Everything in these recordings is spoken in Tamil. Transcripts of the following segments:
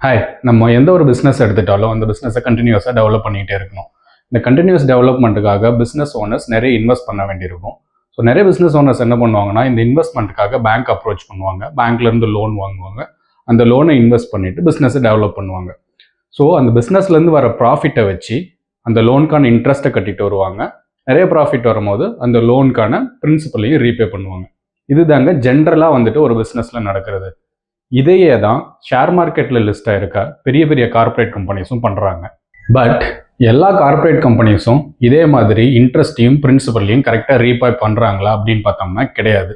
ஹாய், நம்ம எந்த ஒரு பிஸ்னஸ் எடுத்துட்டாலும் அந்த பிஸ்னஸை கண்டினியூஸாக டெவலப் பண்ணிகிட்டே இருக்கணும். இந்த கண்டினியூஸ் டெவலப்மெண்ட்டுக்காக பிஸ்னஸ் ஓனர்ஸ் நிறைய இன்வெஸ்ட் பண்ண வேண்டியிருக்கும். ஸோ நிறைய பிஸ்னஸ் ஓனர்ஸ் என்ன பண்ணுவாங்கன்னா, இந்த இன்வெஸ்ட்மெண்ட்டுக்காக பேங்க் அப்ரோச் பண்ணுவாங்க, பேங்க்லேருந்து லோன் வாங்குவாங்க, அந்த லோனை இன்வெஸ்ட் பண்ணிவிட்டு பிஸ்னஸை டெவலப் பண்ணுவாங்க. ஸோ அந்த பிஸ்னஸ்லேருந்து வர ப்ராஃபிட்டை வச்சு அந்த லோனுக்கான இன்ட்ரெஸ்ட்டை கட்டிட்டு வருவாங்க. நிறைய ப்ராஃபிட் வரும்போது அந்த லோனுக்கான பிரின்சிபலையும் ரீபே பண்ணுவாங்க. இதுதாங்க ஜென்ரலாக வந்துட்டு ஒரு பிஸ்னஸில் நடக்கிறது. இதையே தான் ஷேர் மார்க்கெட்டில் லிஸ்ட் ஆகிருக்க பெரிய பெரிய கார்ப்பரேட் கம்பெனிஸும் பண்ணுறாங்க. பட் எல்லா கார்ப்பரேட் கம்பெனிஸும் இதே மாதிரி இன்ட்ரெஸ்ட்டையும் பிரின்சிபல்லையும் கரெக்டாக ரீபே பண்ணுறாங்களா அப்படின்னு பார்த்தோம்னா கிடையாது.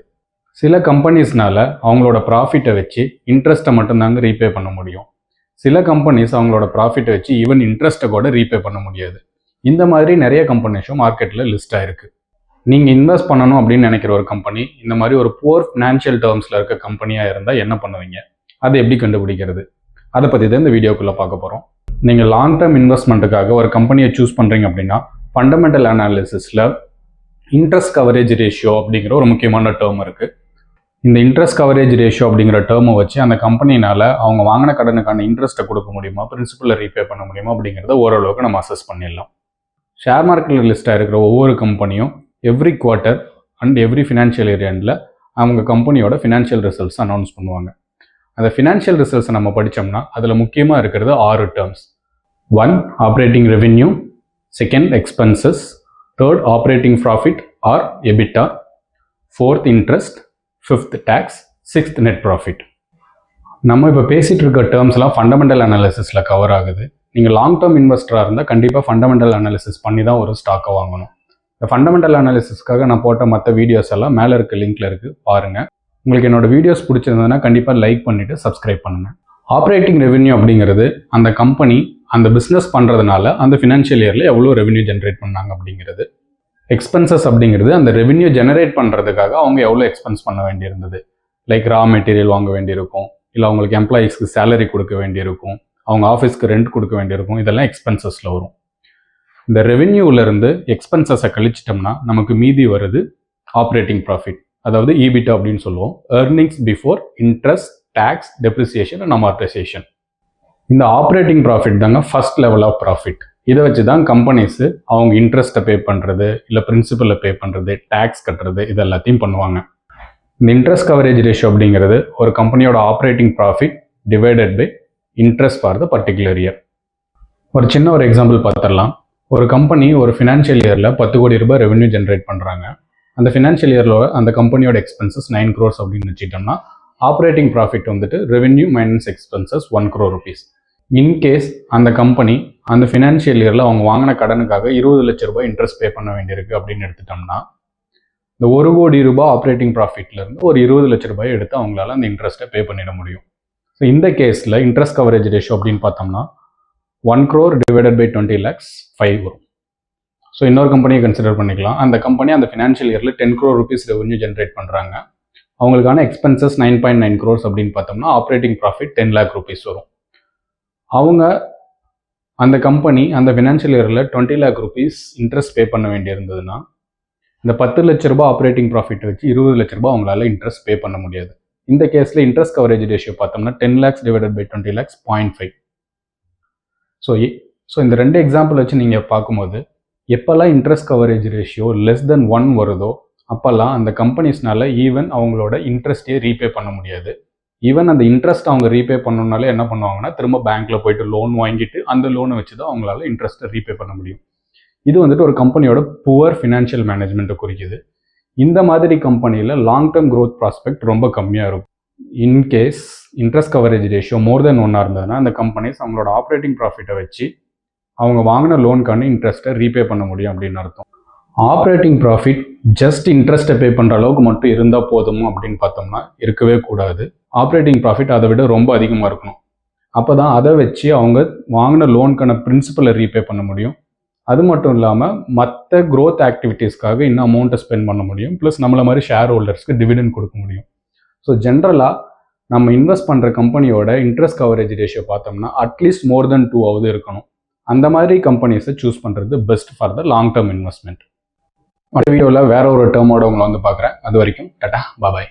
சில கம்பெனிஸ்னால அவங்களோட ப்ராஃபிட்டை வச்சு இன்ட்ரெஸ்ட்டை மட்டும்தாங்க ரீபே பண்ண முடியும். சில கம்பெனிஸ் அவங்களோட ப்ராஃபிட்டை வச்சு ஈவன் இன்ட்ரெஸ்ட்டை கூட ரீபே பண்ண முடியாது. இந்த மாதிரி நிறைய கம்பெனிஸும் மார்க்கெட்டில் லிஸ்ட் ஆகிருக்கு. நீங்கள் இன்வெஸ்ட் பண்ணணும் அப்படின்னு நினைக்கிற ஒரு கம்பெனி இந்த மாதிரி ஒரு புவர் ஃபினான்ஷியல் டேர்ம்ஸில் இருக்க கம்பெனியாக இருந்தால் என்ன பண்ணுவீங்க, அதை எப்படி கண்டுபிடிக்கிறது, அதை பற்றி தான் இந்த வீடியோக்குள்ளே பார்க்க போகிறோம். நீங்கள் லாங் டேர்ம் இன்வெஸ்ட்மெண்ட்டுக்காக ஒரு கம்பெனியை சூஸ் பண்ணுறீங்க அப்படின்னா ஃபண்டமெண்டல் அனாலிசிஸில் இன்ட்ரெஸ்ட் கவரேஜ் ரேஷியோ அப்படிங்கிற ஒரு முக்கியமான டேர்ம் இருக்குது. இந்த இன்ட்ரெஸ்ட் கவரேஜ் ரேஷியோ அப்படிங்கிற டேர்மை வச்சு அந்த கம்பெனினால் அவங்க வாங்கின கடனுக்கான இன்ட்ரெஸ்ட்டை கொடுக்க முடியுமா, பிரின்சிபலை ரீபே பண்ண முடியுமா அப்படிங்கிறத ஓரளவுக்கு நம்ம அசஸ் பண்ணிடலாம். ஷேர் மார்க்கெட்டில் லிஸ்ட்டாக இருக்கிற ஒவ்வொரு கம்பெனியும் every quarter and every financial year எண்டில் அவங்க கம்பெனியோட ஃபினான்ஷியல் ரிசல்ட்ஸ் அனௌன்ஸ் பண்ணுவாங்க. அந்த ஃபினான்ஷியல் ரிசல்ட்ஸை நம்ம படித்தோம்னா அதில் முக்கியமாக இருக்கிறது 6 terms. 1 operating revenue, 2 expenses, 3 operating profit or EBITDA, 4 interest, 5 tax, 6 net profit. நம்ம இப்போ பேசிகிட்டு இருக்க டேர்ம்ஸ்லாம் ஃபண்டமெண்டல் அனாலிசிஸில் கவர் ஆகுது. நீங்கள் லாங் டேர்ம் இன்வெஸ்டராக இருந்தால் கண்டிப்பாக ஃபண்டமெண்டல் அனாலிசிஸ் பண்ணி தான் ஒரு ஸ்டாக்கை வாங்கணும். இந்த ஃபண்டமெண்டல் அனாலிசிஸ்க்காக நான் போட்ட மற்ற வீடியோஸ் எல்லாம் மேலே இருக்க லிங்க்ல இருக்குது, பாருங்கள். உங்களுக்கு என்னோட வீடியோஸ் பிடிச்சிருந்ததுன்னா கண்டிப்பாக லைக் பண்ணிவிட்டு சப்ஸ்கிரைப் பண்ணுங்கள். ஆப்ரேட்டிங் ரெவென்யூ அப்படிங்கிறது அந்த கம்பெனி அந்த பிஸ்னஸ் பண்ணுறதுனால அந்த ஃபினான்ஷியல் இயரில் எவ்வளோ ரெவென்யூ ஜென்ரேட் பண்ணாங்க அப்படிங்கிறது. எக்ஸ்பென்சஸ் அப்படிங்கிறது அந்த ரெவென்யூ ஜெனரேட் பண்ணுறதுக்காக அவங்க எவ்வளோ எக்ஸ்பென்ஸ் பண்ண வேண்டியிருந்தது. லைக் ரா மெட்டீரியல் வாங்க வேண்டியிருக்கும், இல்லை அவங்களுக்கு எம்ப்ளாயீஸ்க்கு சேலரி கொடுக்க வேண்டியிருக்கும், அவங்க ஆஃபீஸ்க்கு ரெண்ட் கொடுக்க வேண்டியிருக்கும். இதெல்லாம் எக்ஸ்பென்சஸில் வரும். இந்த ரெவென்யூவிலேருந்து எக்ஸ்பென்சஸை கழிச்சிட்டோம்னா நமக்கு மீதி வருது ஆப்ரேட்டிங் ப்ராஃபிட், அதாவது ஈபிட்டா அப்படின்னு சொல்லுவோம். Earnings before interest, tax, depreciation and amortisation. இந்த ஆப்ரேட்டிங் ப்ராஃபிட் தாங்க ஃபர்ஸ்ட் லெவல் ஆஃப் ப்ராஃபிட். இதை வச்சு தான் கம்பெனிஸு அவங்க இன்ட்ரெஸ்ட்டை பே பண்ணுறது, இல்லை பிரின்சிபலை பே பண்ணுறது, டேக்ஸ் கட்டுறது, இது எல்லாத்தையும் பண்ணுவாங்க. இந்த இன்ட்ரெஸ்ட் கவரேஜ் ரேஷியோ அப்படிங்கிறது ஒரு கம்பெனியோட operating profit divided by interest for the particular year. ஒரு சின்ன ஒரு எக்ஸாம்பிள் பார்த்துடலாம். ஒரு கம்பெனி ஒரு ஃபினான்ஷியல் இயரில் 10 கோடி ரூபாய் ரெவென்யூ ஜென்ரேட் பண்ணுறாங்க. அந்த ஃபினான்ஷியல் இயரில் அந்த கம்பெனியோட எக்ஸ்பென்சஸ் 9 crores அப்படின்னு வச்சுட்டோம்னா ஆப்ரேட்டிங் ப்ராஃபிட் வந்துட்டு revenue minus expenses 1 crore rupees. In case அந்த கம்பெனி அந்த ஃபினான்ஷியல் இயரில் அவங்க வாங்கின கடனுக்காக 20 லட்ச ரூபாய் இன்ட்ரெஸ்ட் பே பண்ண வேண்டியிருக்கு அப்படின்னு எடுத்துட்டோம்னா இந்த 1 கோடி ரூபாய் ஆப்ரேட்டிங் ப்ராஃபிட்லேருந்து ஒரு 20 லட்ச ரூபாய் எடுத்து அவங்களால அந்த இன்ட்ரெஸ்ட்டை பே பண்ணிட முடியும். ஸோ இந்த கேஸில் இன்ட்ரெஸ்ட் கவரேஜ் ரேஷியோ அப்படின்னு பார்த்தோம்னா 1 crore divided by 20 lakhs 5 வரும். ஸோ இன்னொரு கம்பெனியை கன்சிடர் பண்ணிக்கலாம். அந்த கம்பெனி அந்த ஃபினான்ஷியல் இயரில் 10 crore rupees ரெவென்யூ ஜென்ரேட் பண்ணுறாங்க. அவங்களுக்கான எக்ஸ்பென்சஸ் 9.9 crores அப்படின்னு பார்த்தோம்னா ஆப்ரேட்டிங் ப்ராஃபிட் 10 lakh rupees வரும். அவங்க அந்த கம்பெனி அந்த ஃபினான்ஷியல் இயரில் 20 lakh rupees இன்ட்ரெஸ்ட் பே பண்ண வேண்டியிருந்ததுன்னா இந்த 10 லட்ச ரூபாய் ஆப்ரேட்டிங் ப்ராஃபிட் வச்சு 20 லட்ச ரூபாய் அவங்களால இன்ட்ரெஸ்ட் பே பண்ண முடியாது. இந்த கேஸில் இன்ட்ரெஸ்ட் கவரேஜ் ரேஷியோ பார்த்தோம்னா 10 lakhs divided by 20 lakhs 0.5. So இந்த 2 எக்ஸாம்பிள் வச்சு நீங்கள் பார்க்கும்போது எப்போல்லாம் interest coverage ratio less than 1 வருதோ அப்போல்லாம் அந்த கம்பெனிஸ்னால ஈவன் அவங்களோட இன்ட்ரெஸ்ட்டே ரீபே பண்ண முடியாது. ஈவன் அந்த இன்ட்ரெஸ்ட் அவங்க ரீபே பண்ணணுனாலே என்ன பண்ணுவாங்கன்னா திரும்ப பேங்க்கில் போயிட்டு லோன் வாங்கிட்டு அந்த லோனை வச்சு தான் அவங்களால இன்ட்ரெஸ்ட்டை ரீபே பண்ண முடியும். இது வந்துட்டு ஒரு கம்பெனியோட புவர் ஃபினான்ஷியல் மேனேஜ்மெண்ட்டை குறிக்குது. இந்த மாதிரி கம்பெனியில் லாங் டேர்ம் க்ரோத் ப்ராஸ்பெக்ட் ரொம்ப கம்மியாக இருக்கும். இன்கேஸ் இன்ட்ரெஸ்ட் கவரேஜ் ரேஷியோ மோர் தென் 1 இருந்ததுன்னா அந்த கம்பெனிஸ் அவங்களோட ஆப்ரேட்டிங் ப்ராஃபிட்டை வச்சு அவங்க வாங்கின லோனுக்கான இன்ட்ரெஸ்ட்டை ரீபே பண்ண முடியும் அப்படின்னு அர்த்தம். ஆப்ரேட்டிங் ப்ராஃபிட் ஜஸ்ட் இன்ட்ரெஸ்ட்டை பே பண்ணுற அளவுக்கு மட்டும் இருந்தால் போதும் அப்படின்னு பார்த்தோம்னா இருக்கவே கூடாது. ஆப்ரேட்டிங் ப்ராஃபிட் அதை விட ரொம்ப அதிகமாக இருக்கணும். அப்போ தான் அதை வச்சு அவங்க வாங்கின லோனுக்கான பிரின்சிபலை ரீபே பண்ண முடியும். அது மட்டும் இல்லாமல் மற்ற க்ரோத் ஆக்டிவிட்டீஸ்க்காக இன்னும் அமௌண்ட்டை ஸ்பெண்ட் பண்ண முடியும். ப்ளஸ் நம்மள மாதிரி ஷேர் ஹோல்டர்ஸ்க்கு டிவிடெண்ட் கொடுக்க முடியும். ஸோ ஜென்ரலாக நம்ம இன்வெஸ்ட் பண்ணுற கம்பெனியோட இன்ட்ரெஸ்ட் கவரேஜ் ரேஷியோ பார்த்தோம்னா அட்லீஸ்ட் மோர் தென் 2 இருக்கணும். அந்த மாதிரி கம்பெனிஸை சூஸ் பண்ணுறது best for the long term investment. அடுத்த வீடியோவில் வேற ஒரு டேர்மோட உங்களை வந்து பார்க்குறேன். அது வரைக்கும் டாடா, பாய்.